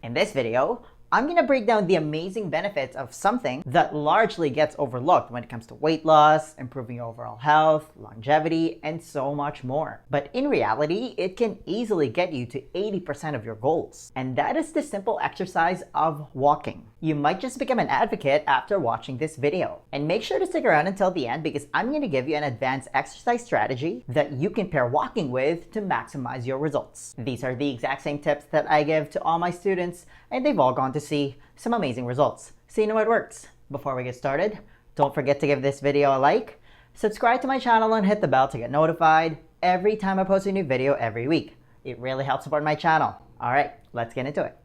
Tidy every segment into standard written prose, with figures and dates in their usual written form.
In this video, I'm going to break down the amazing benefits of something that largely gets overlooked when it comes to weight loss, improving your overall health, longevity, and so much more. But in reality, it can easily get you to 80% of your goals. And that is the simple exercise of walking. You might just become an advocate after watching this video. And make sure to stick around until the end because I'm going to give you an advanced exercise strategy that you can pair walking with to maximize your results. These are the exact same tips that I give to all my students, and they've all gone to see some amazing results. So you know it works. Before we get started, don't forget to give this video a like, subscribe to my channel, and hit the bell to get notified every time I post a new video every week. It really helps support my channel. Alright, let's get into it.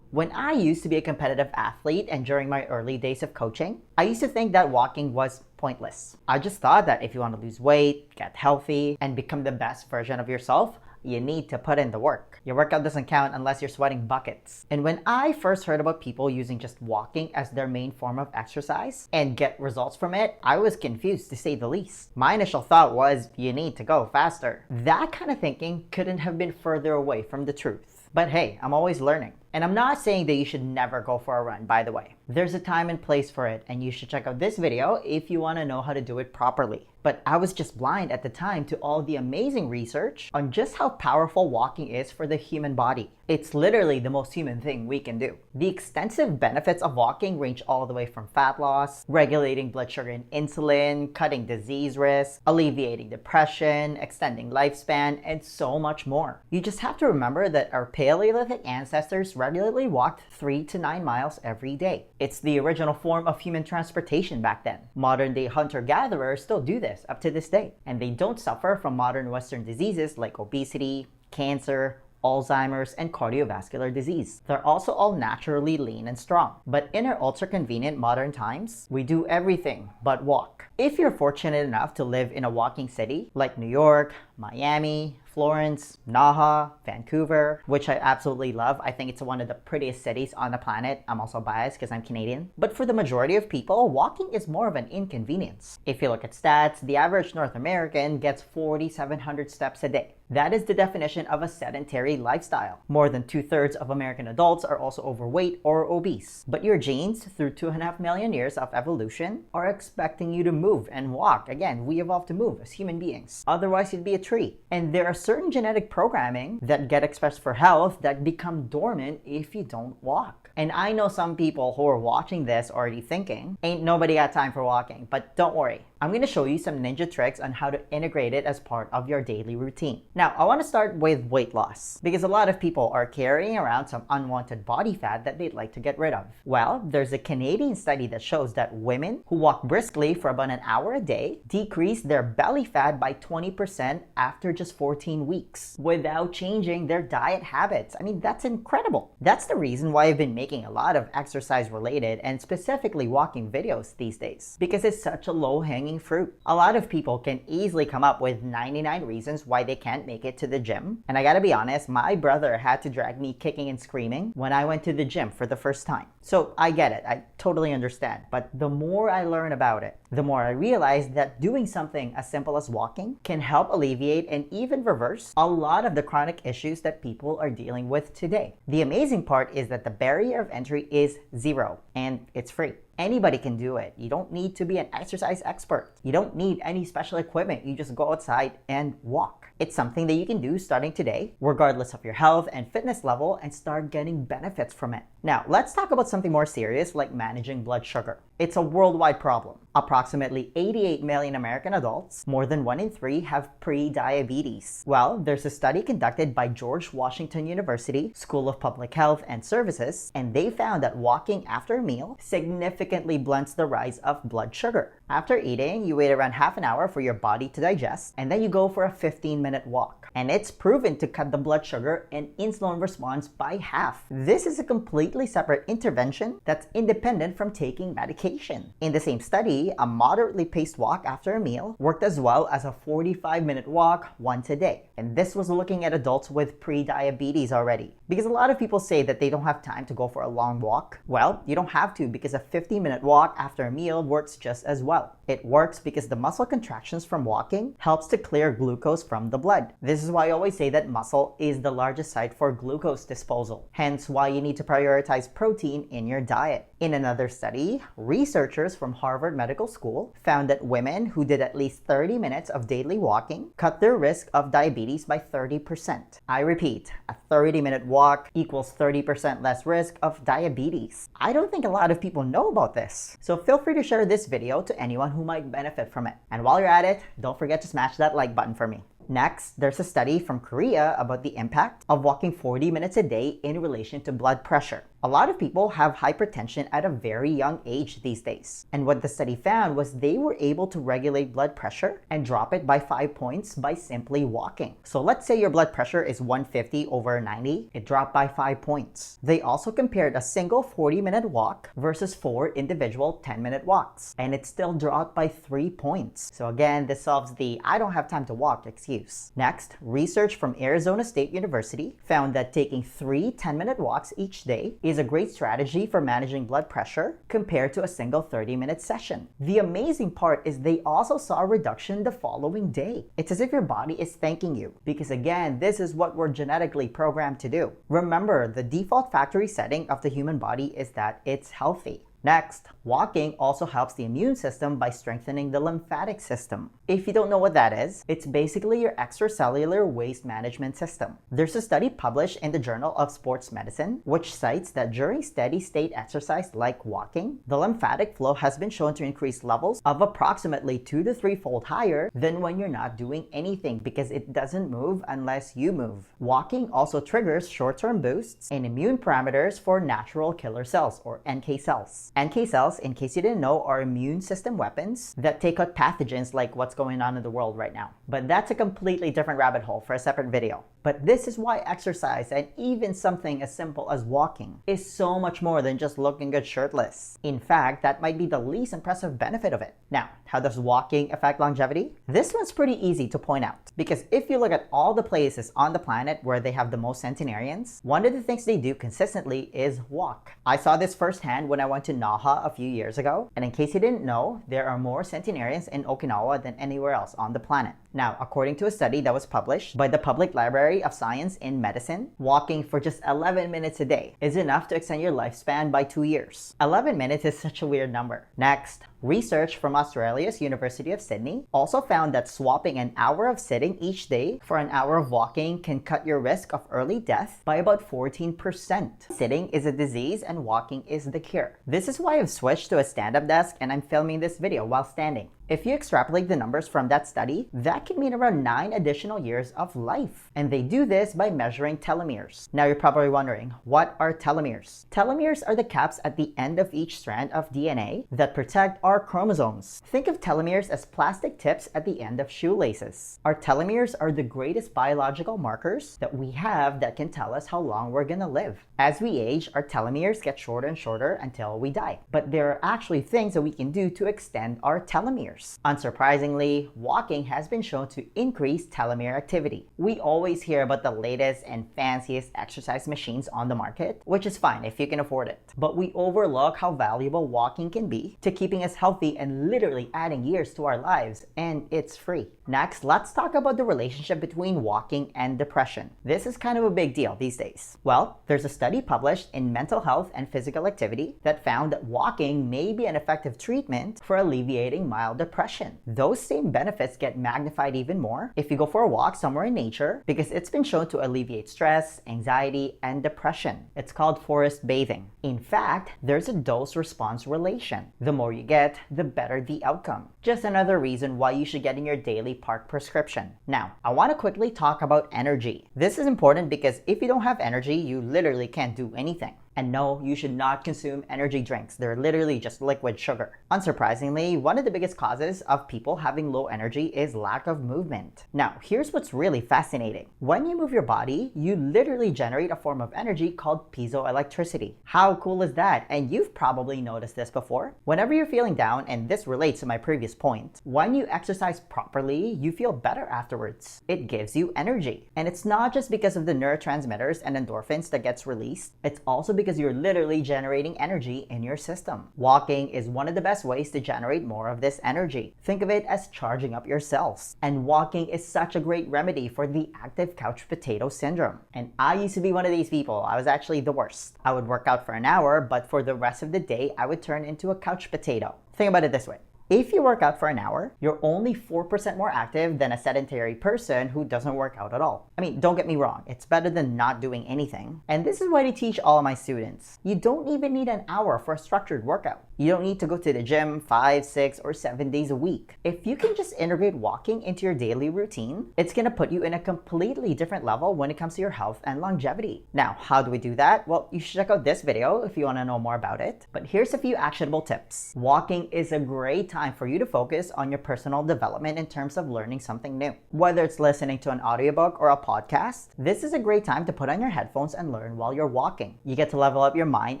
When I used to be a competitive athlete and during my early days of coaching, I used to think that walking was pointless. I just thought that if you want to lose weight, get healthy, and become the best version of yourself, you need to put in the work. Your workout doesn't count unless you're sweating buckets. And when I first heard about people using just walking as their main form of exercise and get results from it, I was confused to say the least. My initial thought was, you need to go faster. That kind of thinking couldn't have been further away from the truth. But hey, I'm always learning. And I'm not saying that you should never go for a run, by the way. There's a time and place for it, and you should check out this video if you want to know how to do it properly. But I was just blind at the time to all the amazing research on just how powerful walking is for the human body. It's literally the most human thing we can do. The extensive benefits of walking range all the way from fat loss, regulating blood sugar and insulin, cutting disease risk, alleviating depression, extending lifespan, and so much more. You just have to remember that our Paleolithic ancestors regularly walked 3 to 9 miles every day. It's the original form of human transportation back then. Modern day hunter-gatherers still do this up to this day, and they don't suffer from modern Western diseases like obesity, cancer, Alzheimer's, and cardiovascular disease. They're also all naturally lean and strong. But in our ultra-convenient modern times, we do everything but walk. If you're fortunate enough to live in a walking city like New York, Miami, Florence, Naha, Vancouver, which I absolutely love. I think it's one of the prettiest cities on the planet. I'm also biased because I'm Canadian. But for the majority of people, walking is more of an inconvenience. If you look at stats, the average North American gets 4,700 steps a day. That is the definition of a sedentary lifestyle. More than 2/3 of American adults are also overweight or obese. But your genes, through 2.5 million years of evolution, are expecting you to move and walk. Again, we evolved to move as human beings. Otherwise, you'd be a tree. And there are certain genetic programming that get expressed for health that become dormant if you don't walk. And I know some people who are watching this already thinking, ain't nobody got time for walking, but don't worry. I'm going to show you some ninja tricks on how to integrate it as part of your daily routine. Now, I want to start with weight loss because a lot of people are carrying around some unwanted body fat that they'd like to get rid of. Well, there's a Canadian study that shows that women who walk briskly for about an hour a day decrease their belly fat by 20% after just 14 weeks without changing their diet habits. I mean, that's incredible. That's the reason why I've been making a lot of exercise related and specifically walking videos these days because it's such a low-hanging fruit. A lot of people can easily come up with 99 reasons why they can't make it to the gym. And I gotta be honest, my brother had to drag me kicking and screaming when I went to the gym for the first time. So I get it, I totally understand. But the more I learn about it, the more I realize that doing something as simple as walking can help alleviate and even reverse a lot of the chronic issues that people are dealing with today. The amazing part is that the barrier of entry is zero and it's free. Anybody can do it. You don't need to be an exercise expert. You don't need any special equipment. You just go outside and walk. It's something that you can do starting today, regardless of your health and fitness level, and start getting benefits from it. Now, let's talk about something more serious like managing blood sugar. It's a worldwide problem. Approximately 88 million American adults, more than 1 in 3, have pre-diabetes. Well, there's a study conducted by George Washington University School of Public Health and Services, and they found that walking after a meal significantly blunts the rise of blood sugar. After eating, you wait around half an hour for your body to digest, and then you go for a 15-minute walk. And it's proven to cut the blood sugar and insulin response by half. This is a completely separate intervention that's independent from taking medication. In the same study, a moderately paced walk after a meal worked as well as a 45-minute walk once a day. And this was looking at adults with pre-diabetes already. Because a lot of people say that they don't have time to go for a long walk. Well, you don't have to because a 15-minute walk after a meal works just as well. It works because the muscle contractions from walking helps to clear glucose from the blood. This This is why I always say that muscle is the largest site for glucose disposal, hence why you need to prioritize protein in your diet. In another study, researchers from Harvard Medical School found that women who did at least 30 minutes of daily walking cut their risk of diabetes by 30%. I repeat, a 30-minute walk equals 30% less risk of diabetes. I don't think a lot of people know about this, so feel free to share this video to anyone who might benefit from it. And while you're at it, don't forget to smash that like button for me. Next, there's a study from Korea about the impact of walking 40 minutes a day in relation to blood pressure. A lot of people have hypertension at a very young age these days. And what the study found was they were able to regulate blood pressure and drop it by 5 points by simply walking. So let's say your blood pressure is 150 over 90, it dropped by 5 points. They also compared a single 40-minute walk versus 4 individual 10-minute walks, and it still dropped by 3 points. So again, this solves the I don't have time to walk excuse. Next, research from Arizona State University found that taking 3 10-minute walks each day is a great strategy for managing blood pressure compared to a single 30-minute session. The amazing part is they also saw a reduction the following day. It's as if your body is thanking you, because again, this is what we're genetically programmed to do. Remember, the default factory setting of the human body is that it's healthy. Next, walking also helps the immune system by strengthening the lymphatic system. If you don't know what that is, it's basically your extracellular waste management system. There's a study published in the Journal of Sports Medicine which cites that during steady state exercise like walking, the lymphatic flow has been shown to increase levels of approximately 2 to 3-fold higher than when you're not doing anything, because it doesn't move unless you move. Walking also triggers short-term boosts in immune parameters for natural killer cells, or NK cells. NK cells, in case you didn't know, are immune system weapons that take out pathogens like what's going on in the world right now. But that's a completely different rabbit hole for a separate video. But this is why exercise, and even something as simple as walking, is so much more than just looking good shirtless. In fact, that might be the least impressive benefit of it. Now, how does walking affect longevity? This one's pretty easy to point out, because if you look at all the places on the planet where they have the most centenarians, one of the things they do consistently is walk. I saw this firsthand when I went to Naha a few years ago, and in case you didn't know, there are more centenarians in Okinawa than anywhere else on the planet. Now, according to a study that was published by the Public Library of Science in Medicine, walking for just 11 minutes a day is enough to extend your lifespan by 2 years. 11 minutes is such a weird number. Next, research from Australia's University of Sydney also found that swapping an hour of sitting each day for an hour of walking can cut your risk of early death by about 14%. Sitting is a disease and walking is the cure. This is why I've switched to a stand-up desk and I'm filming this video while standing. If you extrapolate the numbers from that study, that could mean around 9 additional years of life. And they do this by measuring telomeres. Now you're probably wondering, what are telomeres? Telomeres are the caps at the end of each strand of DNA that protect our chromosomes. Think of telomeres as plastic tips at the end of shoelaces. Our telomeres are the greatest biological markers that we have that can tell us how long we're gonna live. As we age, our telomeres get shorter and shorter until we die. But there are actually things that we can do to extend our telomeres. Unsurprisingly, walking has been shown to increase telomere activity. We always hear about the latest and fanciest exercise machines on the market, which is fine if you can afford it. But we overlook how valuable walking can be to keeping us healthy and literally adding years to our lives, and it's free. Next, let's talk about the relationship between walking and depression. This is kind of a big deal these days. Well, there's a study published in Mental Health and Physical Activity that found that walking may be an effective treatment for alleviating mild depression. Those same benefits get magnified even more if you go for a walk somewhere in nature, because it's been shown to alleviate stress, anxiety, and depression. It's called forest bathing. In fact, there's a dose-response relation. The more you get, the better the outcome. Just another reason why you should get in your daily park prescription. Now, I want to quickly talk about energy. This is important because if you don't have energy, you literally can't do anything. And no, you should not consume energy drinks. They're literally just liquid sugar. Unsurprisingly, one of the biggest causes of people having low energy is lack of movement. Now, here's what's really fascinating. When you move your body, you literally generate a form of energy called piezoelectricity. How cool is that? And you've probably noticed this before. Whenever you're feeling down, and this relates to my previous point, when you exercise properly, you feel better afterwards. It gives you energy. And it's not just because of the neurotransmitters and endorphins that gets released. It's also because you're literally generating energy in your system. Walking is one of the best ways to generate more of this energy. Think of it as charging up your cells. And walking is such a great remedy for the active couch potato syndrome. And I used to be one of these people. I was actually the worst. I would work out for an hour, but for the rest of the day, I would turn into a couch potato. Think about it this way. If you work out for an hour, you're only 4% more active than a sedentary person who doesn't work out at all. I mean, don't get me wrong, it's better than not doing anything. And this is what I teach all of my students. You don't even need an hour for a structured workout. You don't need to go to the gym 5, 6, or 7 days a week. If you can just integrate walking into your daily routine, it's gonna put you in a completely different level when it comes to your health and longevity. Now, how do we do that? Well, you should check out this video if you wanna know more about it. But here's a few actionable tips. Walking is a great time for you to focus on your personal development in terms of learning something new. Whether it's listening to an audiobook or a podcast, this is a great time to put on your headphones and learn while you're walking. You get to level up your mind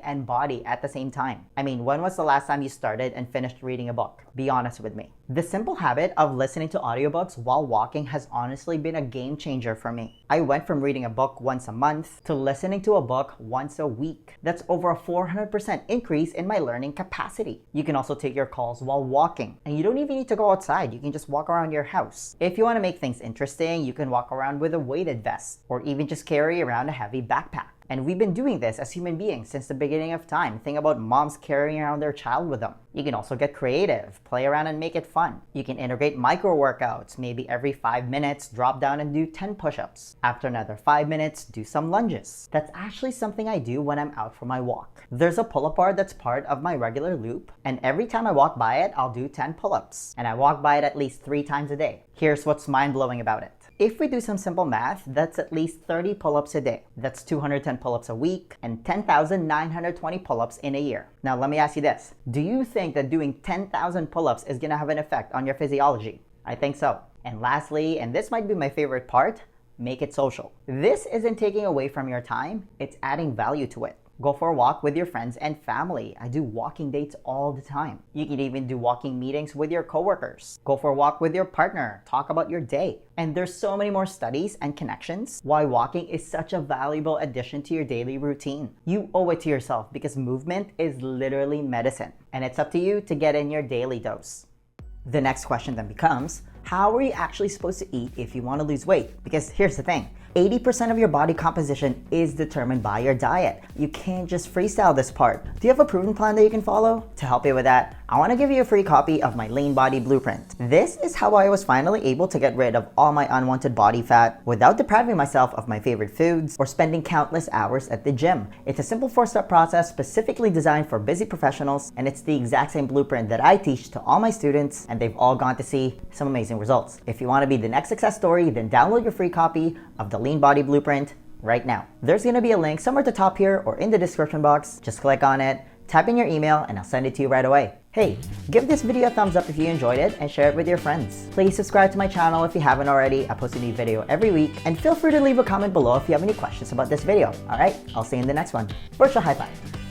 and body at the same time. I mean, when was the last time you started and finished reading a book? Be honest with me. The simple habit of listening to audiobooks while walking has honestly been a game changer for me. I went from reading a book once a month to listening to a book once a week. That's over a 400% increase in my learning capacity. You can also take your calls while walking, and you don't even need to go outside. You can just walk around your house. If you want to make things interesting, you can walk around with a weighted vest or even just carry around a heavy backpack. And we've been doing this as human beings since the beginning of time. Think about moms carrying around their child with them. You can also get creative, play around and make it fun. You can integrate micro workouts. Maybe every 5 minutes, drop down and do 10 push-ups. After another 5 minutes, do some lunges. That's actually something I do when I'm out for my walk. There's a pull-up bar that's part of my regular loop, and every time I walk by it, I'll do 10 pull-ups. And I walk by it at least 3 times a day. Here's what's mind-blowing about it. If we do some simple math, that's at least 30 pull-ups a day. That's 210 pull-ups a week and 10,920 pull-ups in a year. Now let me ask you this. Do you think that doing 10,000 pull-ups is gonna have an effect on your physiology? I think so. And lastly, and this might be my favorite part, make it social. This isn't taking away from your time, it's adding value to it. Go for a walk with your friends and family. I do walking dates all the time. You can even do walking meetings with your coworkers. Go for a walk with your partner. Talk about your day. And there's so many more studies and connections why walking is such a valuable addition to your daily routine. You owe it to yourself because movement is literally medicine. And it's up to you to get in your daily dose. The next question then becomes, how are you actually supposed to eat if you want to lose weight? Because here's the thing. 80% of your body composition is determined by your diet. You can't just freestyle this part. Do you have a proven plan that you can follow? To help you with that, I want to give you a free copy of my Lean Body Blueprint. This is how I was finally able to get rid of all my unwanted body fat without depriving myself of my favorite foods or spending countless hours at the gym. It's a simple 4-step process specifically designed for busy professionals, and it's the exact same blueprint that I teach to all my students, and they've all gone to see some amazing results. If you want to be the next success story, then download your free copy of the Lean Body Blueprint right now. There's going to be a link somewhere at the top here or in the description box. Just click on it, type in your email, and I'll send it to you right away. Hey, give this video a thumbs up if you enjoyed it and share it with your friends. Please subscribe to my channel if you haven't already. I post a new video every week, and feel free to leave a comment below if you have any questions about this video. Alright, I'll see you in the next one. Virtual high five.